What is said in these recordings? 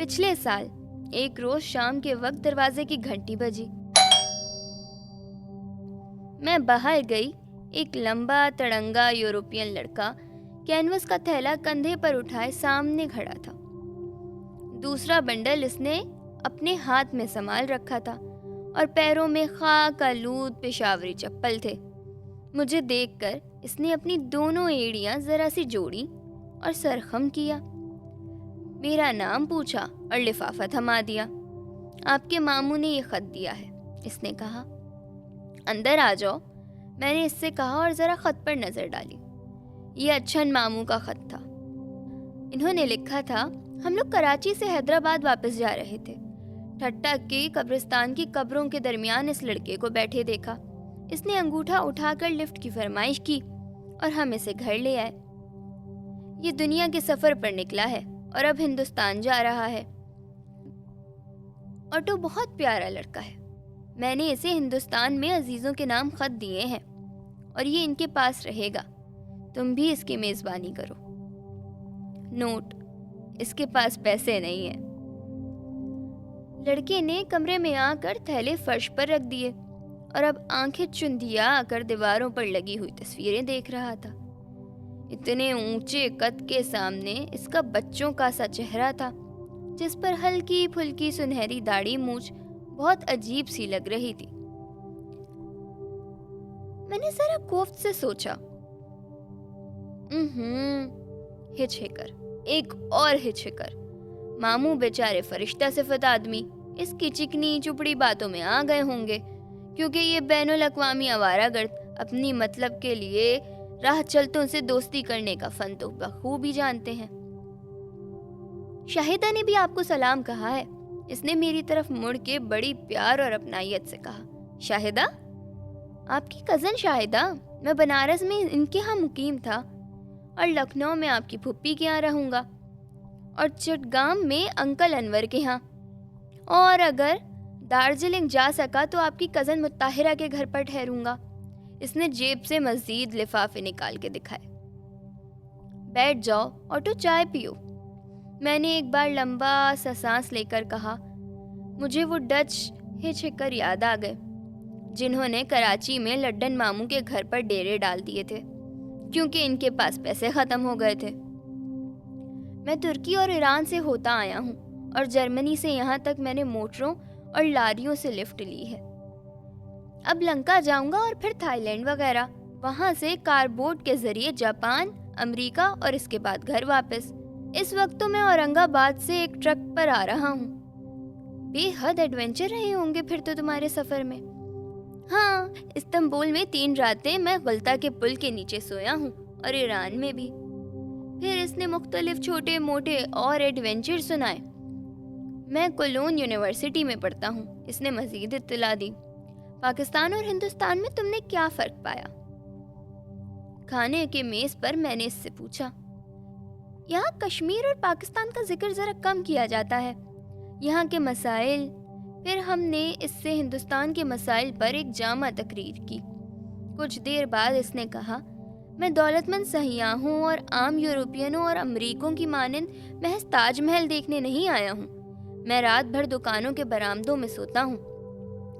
پچھلے سال ایک روز شام کے وقت دروازے کی گھنٹی بجی۔ میں باہر گئی۔ ایک لمبا تڑنگا یورپین لڑکا کینوس کا تھیلا کندھے پر اٹھائے سامنے کھڑا تھا۔ دوسرا بنڈل اس نے اپنے ہاتھ میں سنبھال رکھا تھا اور پیروں میں خاک آلود پشاوری چپل تھے۔ مجھے دیکھ کر اس نے اپنی دونوں ایڑیاں ذرا سی جوڑی اور سر خم کیا۔ میرا نام پوچھا اور لفافہ تھما دیا۔ آپ کے ماموں نے یہ خط دیا ہے، اس نے کہا۔ اندر آ جاؤ، میں نے اس سے کہا اور ذرا خط پر نظر ڈالی۔ یہ اچھن ماموں کا خط تھا۔ انہوں نے لکھا تھا، ہم لوگ کراچی سے حیدرآباد واپس جا رہے تھے۔ ٹھٹا کے قبرستان کی قبروں کے درمیان اس لڑکے کو بیٹھے دیکھا۔ اس نے انگوٹھا اٹھا کر لفٹ کی فرمائش کی اور ہم اسے گھر لے آئے۔ یہ دنیا کے سفر پر نکلا ہے اور اب ہندوستان جا رہا ہے۔ آٹو بہت پیارا لڑکا ہے۔ میں نے اسے ہندوستان میں عزیزوں کے نام خط دیے ہیں اور یہ ان کے پاس رہے گا۔ تم بھی اس کی میزبانی کرو۔ نوٹ: اس کے پاس پیسے نہیں ہیں۔ لڑکے نے کمرے میں آ کر تھیلے فرش پر رکھ دیے اور اب آنکھیں چندھیا آ کر دیواروں پر لگی ہوئی تصویریں دیکھ رہا تھا۔ اتنے اونچے قد کے سامنے اس کا بچوں کا سا چہرہ تھا، جس پر ہلکی پھلکی سنہری داڑھی مونچھ بہت عجیب سی لگ رہی تھی۔ میں نے ذرا کوفت سے سوچا، ہچ ہکر، ایک اور ہچ ہکر۔ ماموں بیچارے فرشتہ صفت آدمی اس کی چکنی چپڑی باتوں میں آ گئے ہوں گے، کیونکہ یہ بین الاقوامی آوارہ گرد اپنی مطلب کے لیے راہ چلتوں سے دوستی کرنے کا فن تو بخوبی جانتے ہیں۔ شاہدہ نے بھی آپ کو سلام کہا ہے، اس نے میری طرف مڑ کے بڑی پیار اور اپنائیت سے کہا۔ شاہدہ؟ آپ کی کزن شاہدہ؟ میں بنارس میں ان کے ہاں مقیم تھا اور لکھنؤ میں آپ کی پھپھی کے ہاں رہوں گا اور چٹگام میں انکل انور کے ہاں، اور اگر دارجلنگ جا سکا تو آپ کی کزن مطہرہ کے گھر پر ٹھہروں گا۔ اس نے جیب سے مزید لفافے نکال کے دکھائے۔ بیٹھ جاؤ، آٹو چائے پیو۔ میں نے ایک بار لمبا سا سانس لے کر کہا۔ مجھے وہ ڈچ ہچ ہکر یاد آ گئے جنہوں نے کراچی میں لڈن ماموں کے گھر پر ڈیرے ڈال دیے تھے کیونکہ ان کے پاس پیسے ختم ہو گئے تھے۔ میں ترکی اور ایران سے ہوتا آیا ہوں اور جرمنی سے یہاں تک میں نے موٹروں اور لاریوں سے لفٹ لی ہے۔ اب لنکا جاؤں گا اور پھر تھائی لینڈ وغیرہ، وہاں سے کار بوٹ کے ذریعے جاپان، امریکہ اور اس کے بعد گھر واپس۔ اس وقت تو میں اورنگ آباد سے ایک ٹرک پر آ رہا ہوں۔ بے حد ایڈونچر رہے ہوں گے پھر تو تمہارے سفر میں۔ ہاں، استنبول میں 3 راتیں میں غلطہ کے پل کے نیچے سویا ہوں اور ایران میں بھی۔ پھر اس نے مختلف چھوٹے موٹے اور ایڈونچر سنائے۔ میں کولون یونیورسٹی میں پڑھتا ہوں، اس نے مزید اطلاع دی۔ پاکستان اور ہندوستان میں تم نے کیا فرق پایا؟ کھانے کے میز پر میں نے اس سے پوچھا۔ یہاں کشمیر اور پاکستان کا ذکر ذرا کم کیا جاتا ہے، یہاں کے مسائل۔ پھر ہم نے اس سے ہندوستان کے مسائل پر ایک جامع تقریر کی۔ کچھ دیر بعد اس نے کہا، میں دولت مند سیاحوں اور عام یورپینوں اور امریکوں کی مانند محض تاج محل دیکھنے نہیں آیا ہوں۔ میں رات بھر دکانوں کے برآمدوں میں سوتا ہوں،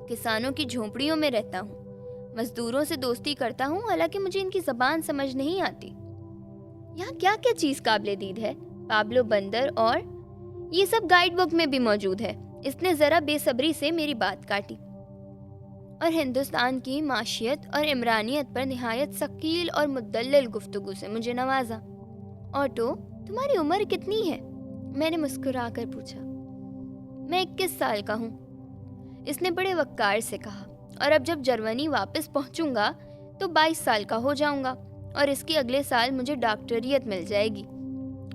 کسانوں کی جھونپڑیوں میں رہتا ہوں، مزدوروں سے دوستی کرتا ہوں، حالانکہ مجھے ان کی زبان سمجھ نہیں آتی۔ یہاں کیا کیا چیز قابل دید ہے؟ پابلو بندر اور یہ سب گائیڈ بک میں بھی موجود ہے۔ اس نے ذرا بے صبری سے میری بات کاٹی اور ہندوستان کی معیشت اور عمرانیت پر نہایت ثقیل اور مدلل گفتگو سے مجھے نوازا۔ آٹو، تمہاری عمر کتنی ہے؟ میں نے مسکرا کر پوچھا۔ میں 21 سال کا ہوں، اس نے بڑے وقار سے کہا، اور اب جب جرمنی واپس پہنچوں گا تو 22 سال کا ہو جاؤں گا اور اس کے اگلے سال مجھے ڈاکٹریت مل جائے گی۔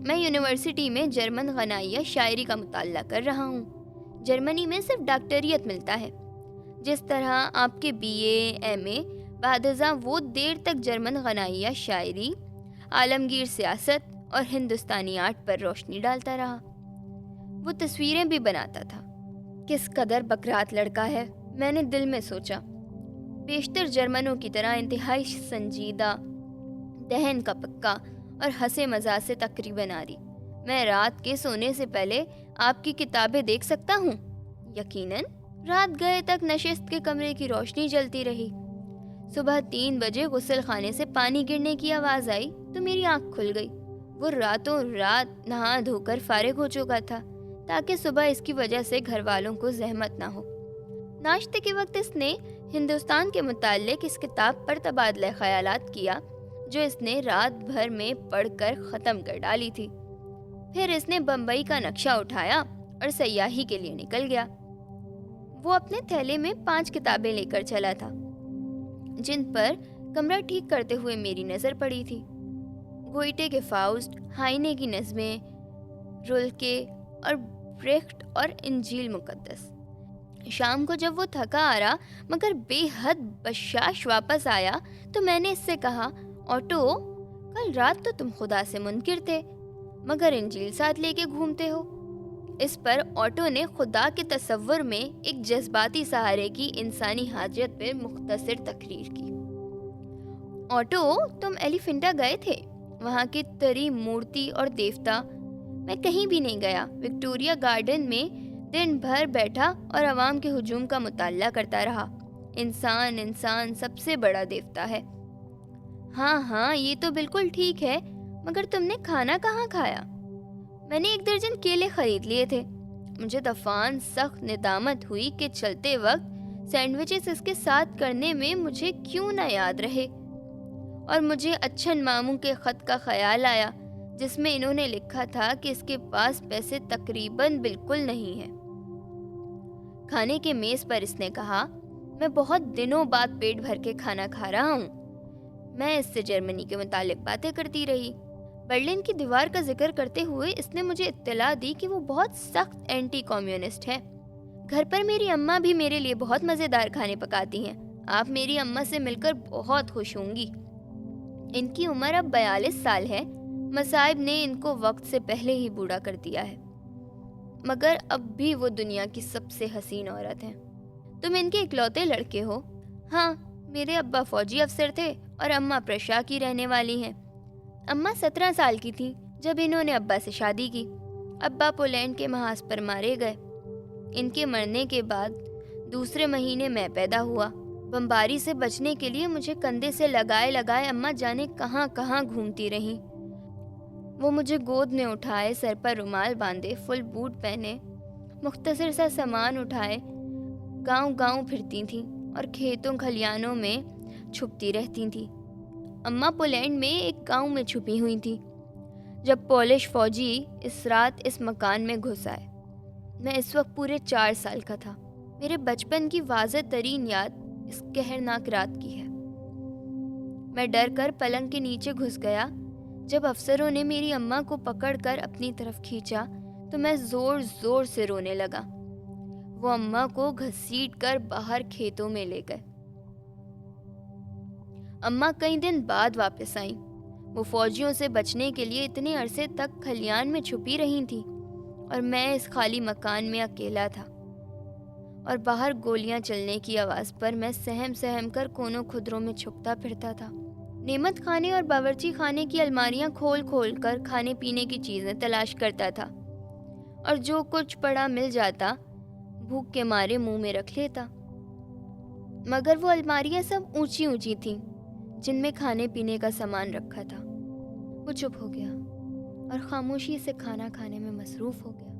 میں یونیورسٹی میں جرمن غنائیہ شاعری کا مطالعہ کر رہا ہوں۔ جرمنی میں صرف ڈاکٹریت ملتا ہے، جس طرح آپ کے بی اے، ایم اے، بعد ازاں وہ دیر تک جرمن غنائیہ شاعری، عالمگیر سیاست اور ہندوستانی آرٹ پر روشنی ڈالتا رہا۔ وہ تصویریں بھی بناتا تھا۔ کس قدر بکرات لڑکا ہے، میں نے دل میں سوچا۔ بیشتر جرمنوں کی طرح انتہائی سنجیدہ، دہن کا پکا اور ہنسے مزاح سے تقریباً آری۔ मैं रात के सोने से पहले आपकी किताबें देख सकता हूँ? यकीनन। रात गए तक नशिस्त के कमरे की रोशनी जलती रही। सुबह 3 बजे गुस्ल खाने से पानी गिरने की आवाज़ आई तो मेरी आँख खुल गई। वो रातों रात नहा धोकर फारिग हो चुका था ताकि सुबह इसकी वजह से घर वालों को जहमत ना हो। नाश्ते के वक्त इसने हिंदुस्तान के मुताल्लिक इस किताब पर तबादला ख्यालात किया जो इसने रात भर में पढ़कर ख़त्म कर डाली थी। फिर इसने बम्बई का नक्शा उठाया और सयाही के लिए निकल गया। वो अपने थैले में 5 किताबें लेकर चला था जिन पर कमरा ठीक करते हुए मेरी नज़र पड़ी थी। गोइटे के फाउस्ट, हाइने की नज़में, रुल्के और ब्रेख्ट और इंजील मुकद्दस। शाम को जब वो थका आ रहा मगर बेहद बशाश वापस आया तो मैंने इससे कहा, ऑटो, कल रात तो तुम खुदा से मुनकिर थे मगर इंजील साथ लेके घूमते हो। इस पर ऑटो ने खुदा के तसव्वुर में एक जज्बाती सहारे की इंसानी हाजत पर मुख्तसर तकरीर की। ऑटो, तुम एलिफेंटा गए थे? वहाँ की तरी मूर्ति और देवता। मैं कहीं भी नहीं गया। विक्टोरिया गार्डन में दिन भर बैठा और अवाम के हुजूम का मुताला करता रहा। इंसान सबसे बड़ा देवता है। हाँ, ये तो बिल्कुल ठीक है, मगर तुमने खाना कहाँ खाया? मैंने 1 दर्जन केले खरीद लिए थे। मुझे दफान सख्त निदामत हुई कि चलते वक्त सैंडविचेस इसके साथ करने में मुझे क्यों ना याद रहे। और मुझे अच्छन मामू के ख़त का ख्याल आया जिसमें इन्होंने लिखा था कि इसके पास पैसे तकरीबन बिल्कुल नहीं है। खाने के मेज़ पर इसने कहा, मैं बहुत दिनों बाद पेट भर के खाना खा रहा हूँ। मैं इससे जर्मनी के मुतालिक बातें करती रही। बर्लिन की दीवार का जिक्र करते हुए इसने मुझे इत्तला दी कि वो बहुत सख्त एंटी कम्युनिस्ट है। घर पर मेरी अम्मा भी मेरे लिए बहुत मज़ेदार खाने पकाती हैं। आप मेरी अम्मा से मिलकर बहुत खुश होंगी। इनकी उम्र अब 42 साल है। मसाइब ने इनको वक्त से पहले ही बूढ़ा कर दिया है, मगर अब भी वो दुनिया की सबसे हसीन औरत हैं। तुम इनके इकलौते लड़के हो? हाँ, मेरे अब्बा फौजी अफसर थे और अम्मा प्रशा की रहने वाली हैं। अम्मा 17 साल की थी जब इन्होंने अब्बा से शादी की। अब्बा पोलैंड के महाज पर मारे गए। इनके मरने के बाद दूसरे महीने मैं पैदा हुआ। बमबारी से बचने के लिए मुझे कंधे से लगाए लगाए अम्मा जाने कहाँ कहाँ घूमती रहीं। वो मुझे गोद में उठाए, सर पर रुमाल बांधे, फुल बूट पहने, मुख्तसर सा सामान उठाए गांव फिरती थीं और खेतों खलियानों में छुपती रहती थीं। अम्मा पोलैंड में एक गांव में छुपी हुई थी जब पोलिश फौजी इस रात इस मकान में घुस आए। मैं इस वक्त पूरे 4 साल का था। मेरे बचपन की वाज़ेह तरीन याद इस कहरनाक रात की है। मैं डर कर पलंग के नीचे घुस गया। जब अफसरों ने मेरी अम्मा को पकड़कर अपनी तरफ खींचा तो मैं जोर जोर से रोने लगा। वो अम्मा को घसीट कर बाहर खेतों में ले गए। अम्मा कई दिन बाद वापस आईं। वो फौजियों से बचने के लिए इतने अरसे तक खलियान में छुपी रही थी और मैं इस खाली मकान में अकेला था। और बाहर गोलियां चलने की आवाज़ पर मैं सहम सहम कर कोनों खुदरों में छुपता फिरता था। नेमत खाने और बावर्ची खाने की अलमारियां खोल खोल कर खाने पीने की चीज़ें तलाश करता था और जो कुछ पड़ा मिल जाता भूख के मारे मुंह में रख लेता। मगर वो अलमारियां सब ऊंची ऊंची थीं जिनमें खाने पीने का सामान रखा था। वो चुप हो गया और खामोशी से खाना खाने में मसरूफ़ हो गया।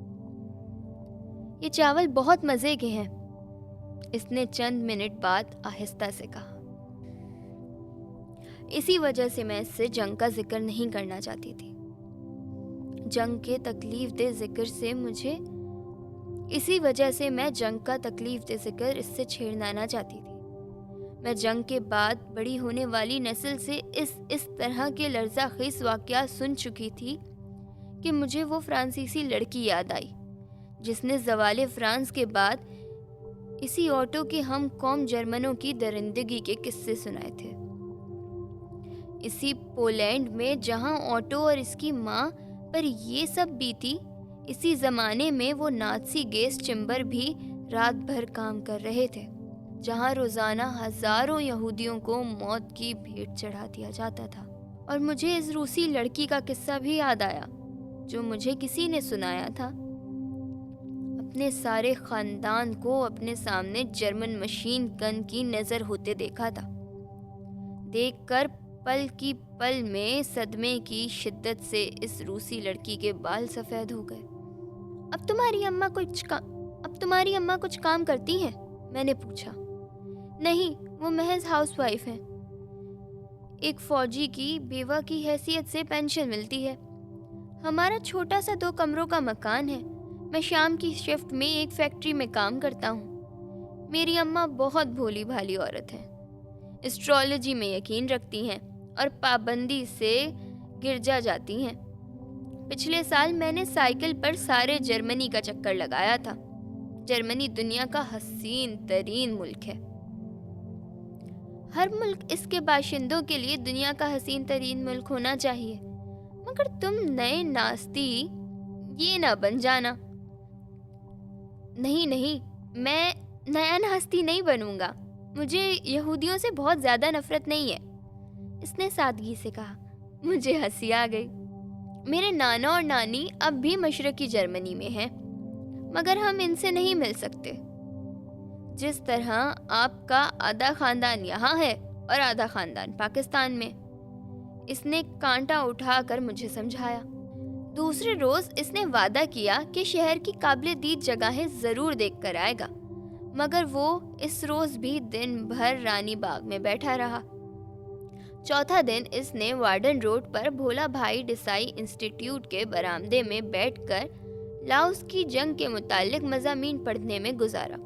ये चावल बहुत मज़े के हैं, इसने चंद मिनट बाद आहिस्ता से कहा। इसी वजह से मैं इससे जंग का जिक्र नहीं करना चाहती थी। जंग के तकलीफ दे जिक्र से इसी वजह से मैं जंग का तकलीफ दे जिक्र इससे छेड़ना ना चाहती थी। मैं जंग के बाद बड़ी होने वाली नस्ल से इस तरह के लर्ज़ाखेज़ वाक़यात सुन चुकी थी कि मुझे वो फ्रांसीसी लड़की याद आई जिसने ज़वाले फ्रांस के बाद इसी ऑटो के हम कौम जर्मनों की दरिंदगी के किस्से सुनाए थे। इसी पोलैंड में जहां ऑटो और इसकी माँ पर ये सब बीती, इसी ज़माने में वो नाज़ी गैस चैम्बर भी रात भर काम कर रहे थे, जहां रोज़ाना हज़ारों यहूदियों को मौत की भेंट चढ़ा दिया जाता था। और मुझे इस रूसी लड़की का किस्सा भी याद आया। जो मुझे किसी ने सुनाया था। अपने सारे खानदान को अपने सामने जर्मन मशीन गन की नज़र होते देखा था। देखकर पल की पल में सदमे की शिद्दत से इस रूसी लड़की के बाल सफ़ेद हो गए। अब तुम्हारी अम्मा कुछ काम करती हैं? मैंने पूछा। नहीं, वो महज हाउसवाइफ हैं। एक फौजी की बेवा की हैसियत से पेंशन मिलती है। हमारा छोटा सा 2 कमरों का मकान है। मैं शाम की शिफ्ट में एक फैक्ट्री में काम करता हूँ। मेरी अम्मा बहुत भोली भाली औरत है। एस्ट्रोलॉजी में यकीन रखती हैं और पाबंदी से गिरजा जाती हैं। पिछले साल मैंने साइकिल पर सारे जर्मनी का चक्कर लगाया था। जर्मनी दुनिया का हसीन तरीन मुल्क है। हर मुल्क इसके बाशिंदों के लिए दुनिया का हसीन तरीन मुल्क होना चाहिए, मगर तुम नए नास्ती ये ना बन जाना। नहीं, मैं नया नास्ती नहीं बनूंगा। मुझे यहूदियों से बहुत ज़्यादा नफरत नहीं है, इसने सादगी से कहा। मुझे हंसी आ गई। मेरे नाना और नानी अब भी मशरकी जर्मनी में हैं, मगर हम इनसे नहीं मिल सकते। जिस तरह आपका आधा खानदान यहाँ है और आधा खानदान पाकिस्तान में। इसने कांटा उठाकर मुझे समझाया। दूसरे रोज इसने वादा किया कि शहर की काबिल-ए-दीद जगहें जरूर देख कर आएगा, मगर वो इस रोज भी दिन भर रानी बाग में बैठा रहा। चौथा दिन इसने वार्डन रोड पर भोला भाई देसाई इंस्टीट्यूट के बरामदे में बैठकर लाओस की जंग के मुतालिक मज़ामीन पढ़ने में गुजारा।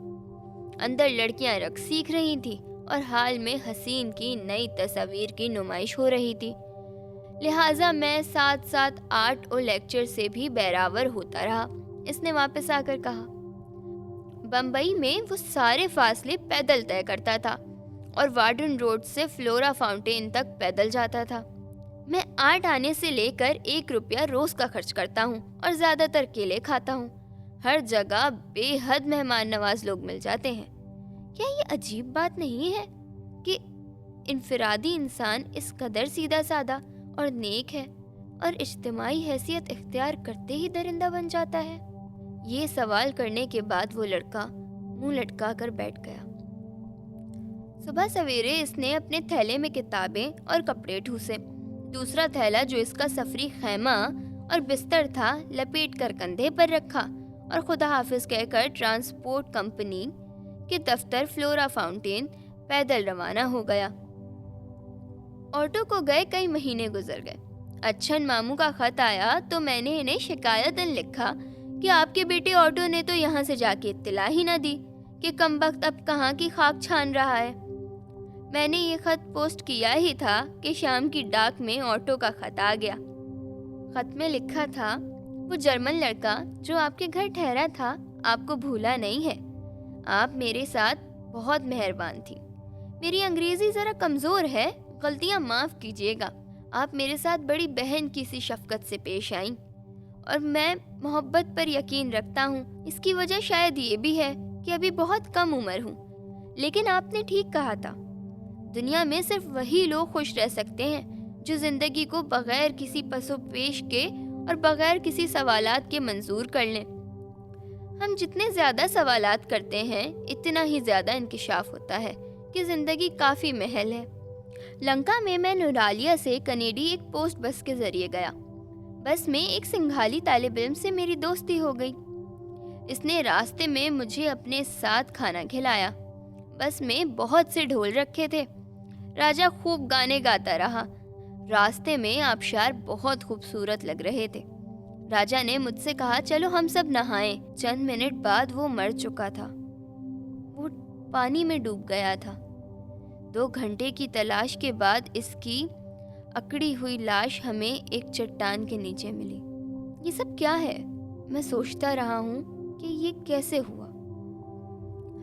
अंदर लड़कियां रक्स सीख रही थी और हाल में हसीन की नई तस्वीर की नुमाइश हो रही थी। लिहाजा मैं साथ साथ आर्ट और लेक्चर से भी बैरावर होता रहा। इसने वापस आकर कहा, बम्बई में वो सारे फासले पैदल तय करता था और वार्डन रोड से फ्लोरा फाउंटेन तक पैदल जाता था। मैं आर्ट आने से लेकर 1 रुपया रोज का खर्च करता हूँ और ज्यादातर केले खाता हूँ। हर जगह बेहद मेहमान नवाज लोग मिल जाते हैं। क्या ये अजीब बात नहीं है कि इनफरादी इंसान इस कदर सीधा साधा और नेक है और इज्तिमाई हैसियत इख्तियार करते ही दरिंदा बन जाता है? ये सवाल करने के बाद वो लड़का मुंह लटका कर बैठ गया। सुबह सवेरे इसने अपने थैले में किताबें और कपड़े ठूसे। दूसरा थैला जो इसका सफरी खैमा और बिस्तर था लपेट कर कंधे पर रखा और खुदा हाफिज कहकर ट्रांसपोर्ट कंपनी के दफ्तर फ्लोरा फाउंटेन पैदल रवाना हो गया। ऑटो को गए कई महीने गुजर गए। अच्छन मामू का खत आया तो मैंने इन्हें शिकायतन लिखा कि आपके बेटे ऑटो ने तो यहाँ से जाके इत्तला ही न दी कि कमबख्त अब कहाँ की खाक छान रहा है। मैंने ये खत पोस्ट किया ही था कि शाम की डाक में ऑटो का खत आ गया। खत में लिखा था, वो जर्मन लड़का जो आपके घर ठहरा था आपको भूला नहीं है। आप मेरे साथ बहुत मेहरबान थी। मेरी अंग्रेजी ज़रा कमज़ोर है, गलतियाँ माफ़ कीजिएगा। आप मेरे साथ बड़ी बहन की सी शफकत से पेश आईं और मैं मोहब्बत पर यकीन रखता हूँ। इसकी वजह शायद ये भी है कि अभी बहुत कम उम्र हूँ, लेकिन आपने ठीक कहा था, दुनिया में सिर्फ वही लोग खुश रह सकते हैं जो ज़िंदगी को बगैर किसी पसो पेश के और बगैर किसी सवालात के मंजूर कर लें। हम जितने ज़्यादा सवालात करते हैं इतना ही ज़्यादा इंकिशाफ होता है कि ज़िंदगी काफ़ी महल है। लंका में मैं नूरालिया से कनेडी एक पोस्ट बस के ज़रिए गया। बस में एक सिंघाली तालिब इल्म से मेरी दोस्ती हो गई। इसने रास्ते में मुझे अपने साथ खाना खिलाया। बस में बहुत से ढोल रखे थे। राजा खूब गाने गाता रहा। रास्ते में आबशार बहुत खूबसूरत लग रहे थे। राजा ने मुझसे कहा, चलो हम सब नहाएं। चंद मिनट बाद वो मर चुका था। वो पानी में डूब गया था। 2 घंटे की तलाश के बाद इसकी अकड़ी हुई लाश हमें एक चट्टान के नीचे मिली। ये सब क्या है? मैं सोचता रहा हूँ कि ये कैसे हुआ।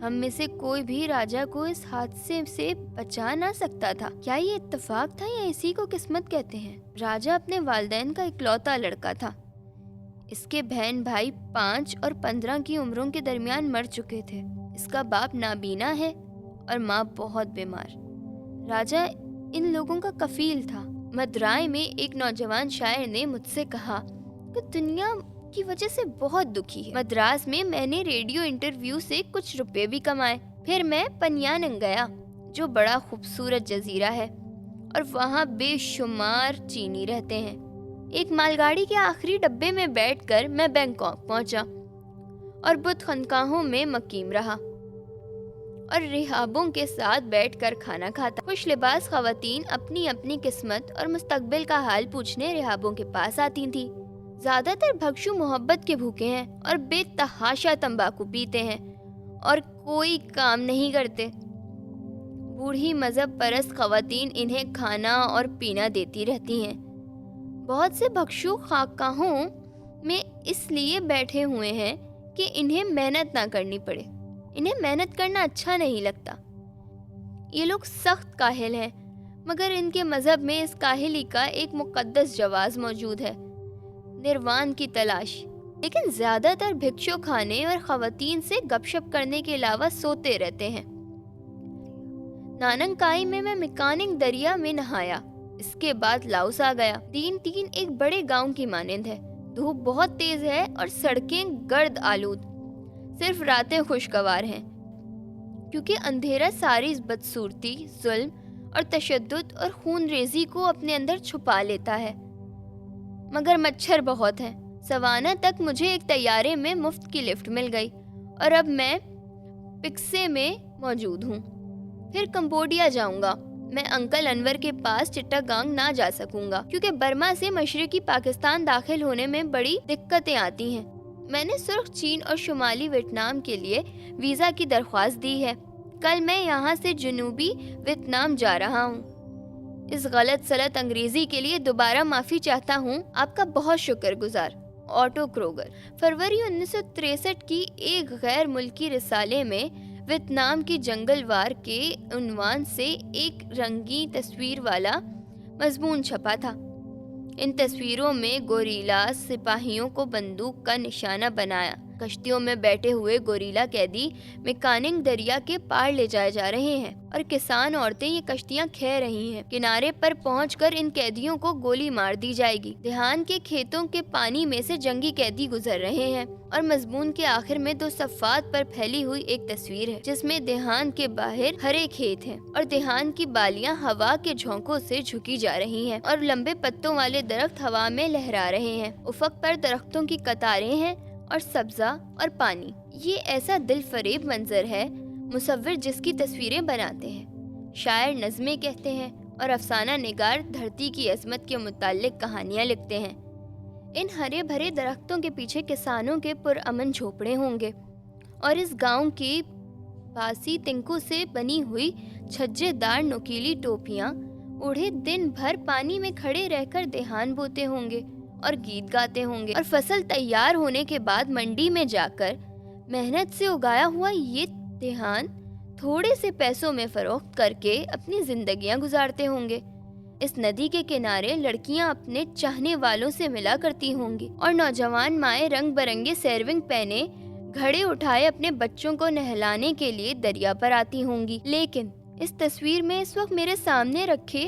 हम में से कोई भी राजा को इस हादसे से बचा ना सकता था। क्या ये इत्तेफाक था या इसी को किस्मत कहते हैं? राजा अपने वालिदैन का इकलौता लड़का था। इसके बहन भाई 5 और 15 की उम्रों के दरमियान मर चुके थे। इसका बाप नाबीना है और माँ बहुत बीमार। राजा इन लोगों का कफील था। मदुराई में एक नौजवान शायर ने मुझसे कहा کہ دنیا کی وجہ سے بہت دکھی ہے۔ مدراس میں میں نے ریڈیو انٹرویو سے کچھ روپے بھی کمائے۔ پھر میں پنیانگ گیا جو بڑا خوبصورت جزیرہ ہے اور وہاں بے شمار چینی رہتے ہیں۔ ایک مال گاڑی کے آخری ڈبے میں بیٹھ کر میں بینکاک پہنچا اور بدھ خانقاہوں میں مقیم رہا اور رہابوں کے ساتھ بیٹھ کر کھانا کھاتا۔ خوش لباس خواتین اپنی اپنی قسمت اور مستقبل کا حال پوچھنے رہابوں کے پاس آتی تھیں۔ زیادہ تر بھکشو محبت کے بھوکے ہیں اور بے تحاشا تمباکو پیتے ہیں اور کوئی کام نہیں کرتے۔ بوڑھی مذہب پرست خواتین انہیں کھانا اور پینا دیتی رہتی ہیں۔ بہت سے بھکشو خانقاہوں میں اس لیے بیٹھے ہوئے ہیں کہ انہیں محنت نہ کرنی پڑے۔ انہیں محنت کرنا اچھا نہیں لگتا۔ یہ لوگ سخت کاہل ہیں، مگر ان کے مذہب میں اس کاہلی کا ایک مقدس جواز موجود ہے، نروان کی تلاش۔ لیکن زیادہ تر بھکشو کھانے اور خواتین سے گپ شپ کرنے کے علاوہ سوتے رہتے ہیں۔ ناننگ کائی میں میکاننگ دریا میں نہایا۔ اس کے بعد لاؤس آ گیا۔ دین تین ایک بڑے گاؤں کی مانند ہے۔ دھوپ بہت تیز ہے اور سڑکیں گرد آلود، صرف راتیں خوشگوار ہیں کیونکہ اندھیرا ساری بدصورتی، ظلم اور تشدد اور خون ریزی کو اپنے اندر چھپا لیتا ہے۔ مگر مچھر بہت ہیں۔ سوانا تک مجھے ایک طیارے میں مفت کی لفٹ مل گئی اور اب میں پکسے میں موجود ہوں۔ پھر کمبوڈیا جاؤں گا۔ میں انکل انور کے پاس چٹاگانگ نہ جا سکوں گا کیونکہ برما سے مشرقی پاکستان داخل ہونے میں بڑی دقتیں آتی ہیں۔ میں نے سرخ چین اور شمالی ویتنام کے لیے ویزا کی درخواست دی ہے۔ کل میں یہاں سے جنوبی ویتنام جا رہا ہوں۔ اس غلط سلط انگریزی کے لیے دوبارہ معافی چاہتا ہوں۔ آپ کا بہت شکر گزار، آٹو کروگر۔ فروری 1963 کی ایک غیر ملکی رسالے میں ویتنام کی جنگل وار کے عنوان سے ایک رنگین تصویر والا مضمون چھپا تھا۔ ان تصویروں میں گوریلاز سپاہیوں کو بندوق کا نشانہ بنایا کشتیوں میں بیٹھے ہوئے گوریلا قیدی میکاننگ دریا کے پار لے جائے جا رہے ہیں اور کسان عورتیں یہ کشتیاں کھہ رہی ہیں۔ کنارے پر پہنچ کر ان قیدیوں کو گولی مار دی جائے گی۔ دھیان کے کھیتوں کے پانی میں سے جنگی قیدی گزر رہے ہیں اور مضمون کے آخر میں 2 صفحات پر پھیلی ہوئی ایک تصویر ہے جس میں دھیان کے باہر ہرے کھیت ہیں اور دھیان کی بالیاں ہوا کے جھونکوں سے جھکی جا رہی ہیں اور لمبے پتوں والے درخت ہوا میں لہرا رہے ہیں۔ افق پر درختوں کی قطاریں ہیں اور سبزہ اور پانی۔ یہ ایسا دل فریب منظر ہے مصور جس کی تصویریں بناتے ہیں، شاعر نظمیں کہتے ہیں اور افسانہ نگار دھرتی کی عظمت کے متعلق کہانیاں لکھتے ہیں۔ ان ہرے بھرے درختوں کے پیچھے کسانوں کے پرامن جھوپڑے ہوں گے اور اس گاؤں کی باسی تنکوں سے بنی ہوئی چھجے دار نوکیلی ٹوپیاں اوڑھے دن بھر پانی میں کھڑے رہ کر دھیان بوتے ہوں گے اور گیت گاتے ہوں گے اور فصل تیار ہونے کے بعد منڈی میں جا کر محنت سے اگایا ہوا یہ دھیان تھوڑے سے پیسوں میں فروخت کر کے اپنی زندگیاں گزارتے ہوں گے۔ اس ندی کے کنارے لڑکیاں اپنے چاہنے والوں سے ملا کرتی ہوں گی اور نوجوان مائیں رنگ برنگے سیرونگ پہنے گھڑے اٹھائے اپنے بچوں کو نہلانے کے لیے دریا پر آتی ہوں گی۔ لیکن اس تصویر میں اس وقت میرے سامنے رکھے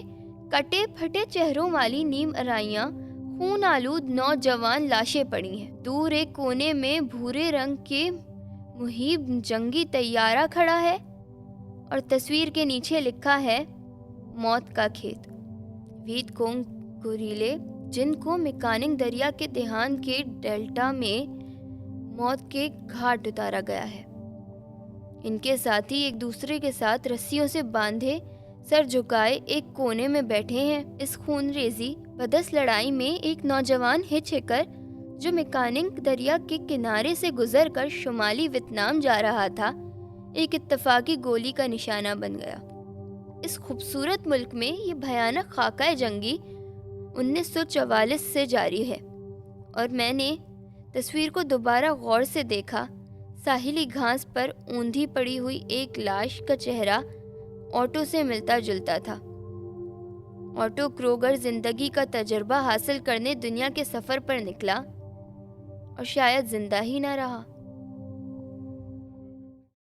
کٹے پھٹے چہروں والی نیم ارائیاں خون آلود نوجوان لاشیں پڑی ہیں۔ دور ایک کونے میں بھورے رنگ کے مہیب جنگی طیارہ کھڑا ہے اور تصویر کے نیچے لکھا ہے موت کا کھیت۔ ویت کونگ گوریلے جن کو میکاننگ دریا کے دھیان کے ڈیلٹا میں موت کے گھاٹ اتارا گیا ہے۔ ان کے ساتھی ایک دوسرے کے ساتھ رسیوں سے باندھے سر جھکائے ایک کونے میں بیٹھے ہیں۔ اس خون ریزی بدس لڑائی میں ایک نوجوان ہچ ہکر جو میکاننگ دریا کے کنارے سے گزر کر شمالی ویتنام جا رہا تھا ایک اتفاقی گولی کا نشانہ بن گیا۔ اس خوبصورت ملک میں یہ بھیانک خاکہ جنگی 1944 سے جاری ہے اور میں نے تصویر کو دوبارہ غور سے دیکھا۔ ساحلی گھاس پر اوندھی پڑی ہوئی ایک لاش کا چہرہ آٹو سے ملتا جلتا تھا۔ آٹو کروگر زندگی کا تجربہ حاصل کرنے دنیا کے سفر پر نکلا اور شاید زندہ ہی نہ رہا۔